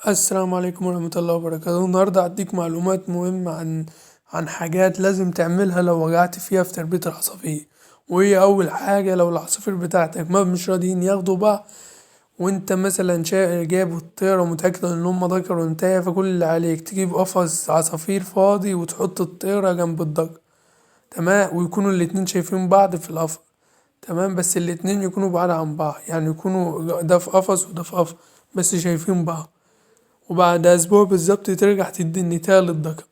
السلام عليكم ورحمة الله وبركاته. النهاردة هديك معلومات مهمة عن حاجات لازم تعملها لو وجعت فيها في تربية العصافير. وهي أول حاجة، لو العصافير بتاعتك ما مش راضيين ياخدوا بعض، وانت مثلا جايب الطيرة ومتأكد ان هما ذكر وانتهى، فكل اللي عليك تجيب قفص عصافير فاضي وتحط الطيرة جنب الذكر. تمام، ويكونوا الاتنين شايفين بعض في القفص. تمام، بس الاتنين يكونوا بعاد عن بعض، يعني يكونوا ده في قفص وده في قفص بس شايفين بعض. وبعد اسبوع بالظبط ترجع تدي النتاية للذكر،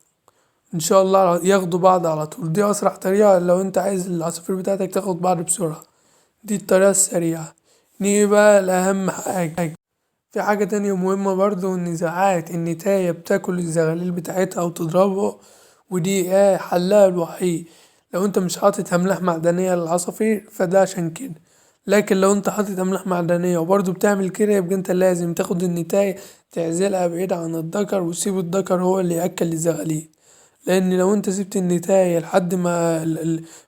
ان شاء الله ياخدوا بعض على طول. دي اسرع طريقة لو انت عايز العصافير بتاعتك تاخد بعض بسرعة، دي الطريقة السريعة. نيجي بقى لأهم حاجة، في حاجة تانية مهمة برضو، ان ساعات النتاية بتاكل الزغاليل بتاعتها وتضربها، ودي حلها الوحيد. لو انت مش حاطط املاح معدنية للعصافير فده عشان كده. لكن لو انت حاطط املاح معدنية وبرضو بتعمل كده، يبقى انت لازم تاخد النتاية تعزلها بعيد عن الذكر، وتسيب الذكر هو اللي يأكل الزغاليل. لان لو انت سبت النتاية لحد ما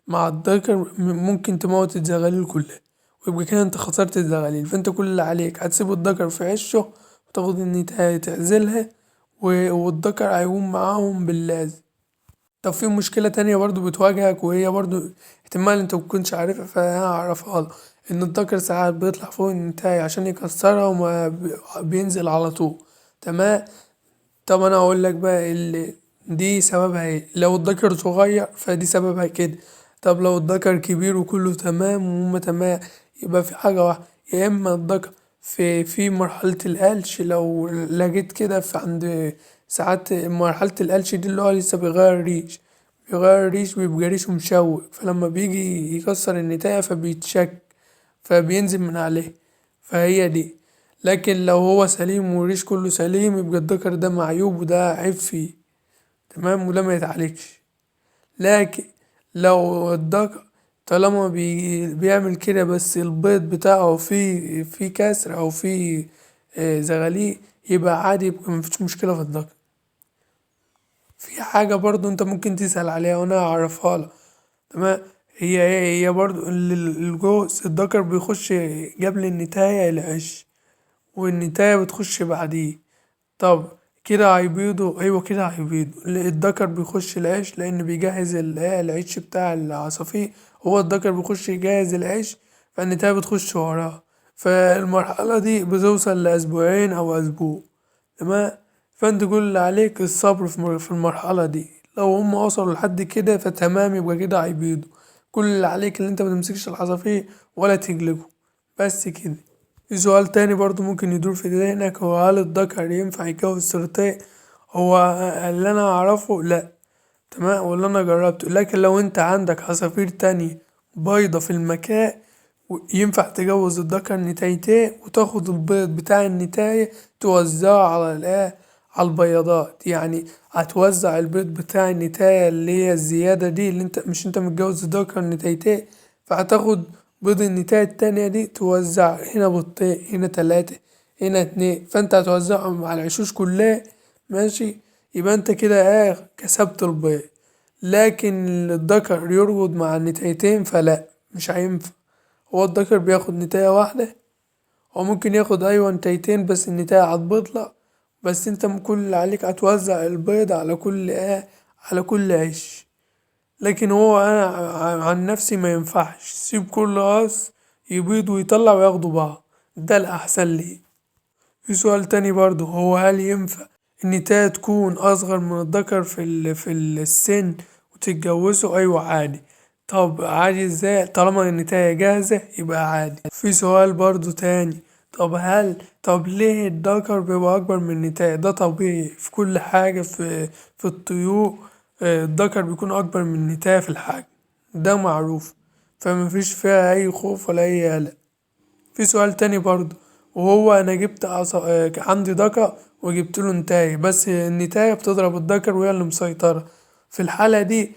مع الذكر ممكن تموت الزغاليل كلها، ويبقى كده انت خسرت الزغاليل. فانت كل اللي عليك هتسيب الذكر في عشه، وتاخد النتاية تعزلها، والذكر هيقوم معاهم باللازم. طب في مشكلة تانية برضو بتواجهك، وهي برضو احتمال انت مكنتش عارفها فانا هعرفها لك. ان الذكر ساعات بيطلع فوق النتاية عشان يكسرها وما بينزل على طول. تمام. طب انا اقول لك بقى اللي دي سببها ايه. لو الذكر صغير فدي سببها كده. طب لو الذكر كبير وكله تمام وهما تمام، يبقى في حاجة واحدة. يا اما الذكر في مرحلة القلش، لو لقيت كده في عند ساعات مرحلة القلش دي اللي هو لسه بيغير ريش بيبقى ريشه مشوك، فلما بيجي يكسر النتاية فبيتشك، فبينزل من عليه، فهي دي. لكن لو هو سليم والريش كله سليم، يبقى الذكر ده معيوب وده عيب فيه. تمام، وده ما يتعالجش. لكن لو الذكر طالما بيعمل كده بس البيض بتاعه فيه كسر او فيه زغاليل، يبقى عادي، يبقى مفيش مشكلة في الذكر. في حاجة برضو انت ممكن تسأل عليها وانا هعرفها لك. تمام. هي ايه؟ هي برضو الجوز الذكر بيخش قبل النتاية العش، والنتاية بتخش بعديه. طب كده هيبيضوا؟ ايوه كده هيبيضوا. الذكر بيخش العيش لان بيجهز العيش بتاع العصافير، هو الذكر بيخش يجهز العيش، فالنتاية بتخش وراه. فالمرحلة دي بتوصل لأسبوعين أو أسبوع. تمام. فانت كل اللي عليك الصبر في المرحلة دي. لو هم وصلوا لحد كده فتمام، يبقى كده هيبيضوا. كل اللي عليك اللي انت متمسكش العصافير ولا تجلبه، بس كده. في سؤال تاني برضو ممكن يدور في ذهنك، هو هل الذكر ينفع يتجوز سرطان؟ هو اللي انا اعرفه لا. تمام، واللي انا جربته. لكن لو انت عندك عصافير تانية بيضة في المكان، ينفع تجوز الذكر نتايتين، وتاخد البيض بتاع النتاية توزعه على على البيضات. يعني هتوزع البيض بتاع النتاية اللي هي الزيادة دي، اللي انت مش انت متجوز الذكر نتايتين، فهتاخد بيض النتاية التانية دي توزع هنا بيضتين، هنا تلاتة، هنا اتنين، فانت هتوزعهم على العشوش كلها. ماشي. يبقى انت كده كسبت البيض. لكن الذكر يربط مع النتايتين فلا، مش هينفع. هو الذكر بياخد نتاية واحدة، هو ممكن ياخد أيوة نتايتين بس النتاية هتبطلع. بس انت كل اللي عليك هتوزع البيض على كل على كل عيش. لكن هو انا عن نفسي ما ينفعش سيب كل قص يبيض ويطلع وياخدوا بعض، ده الأحسن لي. في سؤال تاني برضو، هو هل ينفع النتاية تكون أصغر من الذكر في السن وتتجوزوا؟ أيوة عادي. طب عادي ازاي؟ طالما النتاية جاهزة يبقى عادي. في سؤال برضو تاني، طب ليه الذكر بيبقى أكبر من النتاية؟ ده طبيعي في كل حاجة، في الطيور الذكر بيكون أكبر من النتاية في الحجم، ده معروف. فمفيش فيها أي خوف ولا أي قلق. في سؤال تاني برضه، وهو انا جبت عندي ذكر وجبت له نتاية، بس النتاية بتضرب الذكر وهي اللي مسيطرة. في الحالة دي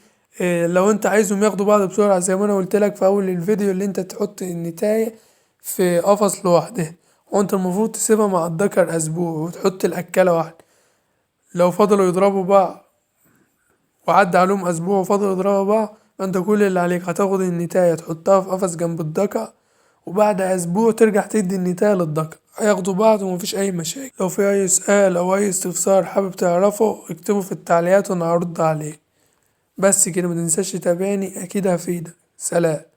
لو انت عايزهم ياخدوا بعض بسرعة، زي ما انا قلت لك في اول الفيديو، اللي انت تحط النتاية في قفص لوحدها، وانت المفروض تسيبها مع الذكر اسبوع وتحط الاكلة واحدة. لو فضلوا يضربوا بعض وعدى عليهم اسبوع وفضلوا يضربوا بعض، فانت كل اللي عليك هتاخد النتاية تحطها في قفص جنب الذكر، وبعد اسبوع ترجع تدي النتاية للذكر. هياخدوا بعض ومفيش أي مشاكل. لو في أي سؤال أو أي استفسار حابب تعرفه اكتبه في التعليقات وأنا هرد عليه. بس كده، متنساش تتابعني، أكيد هفيدك. سلام.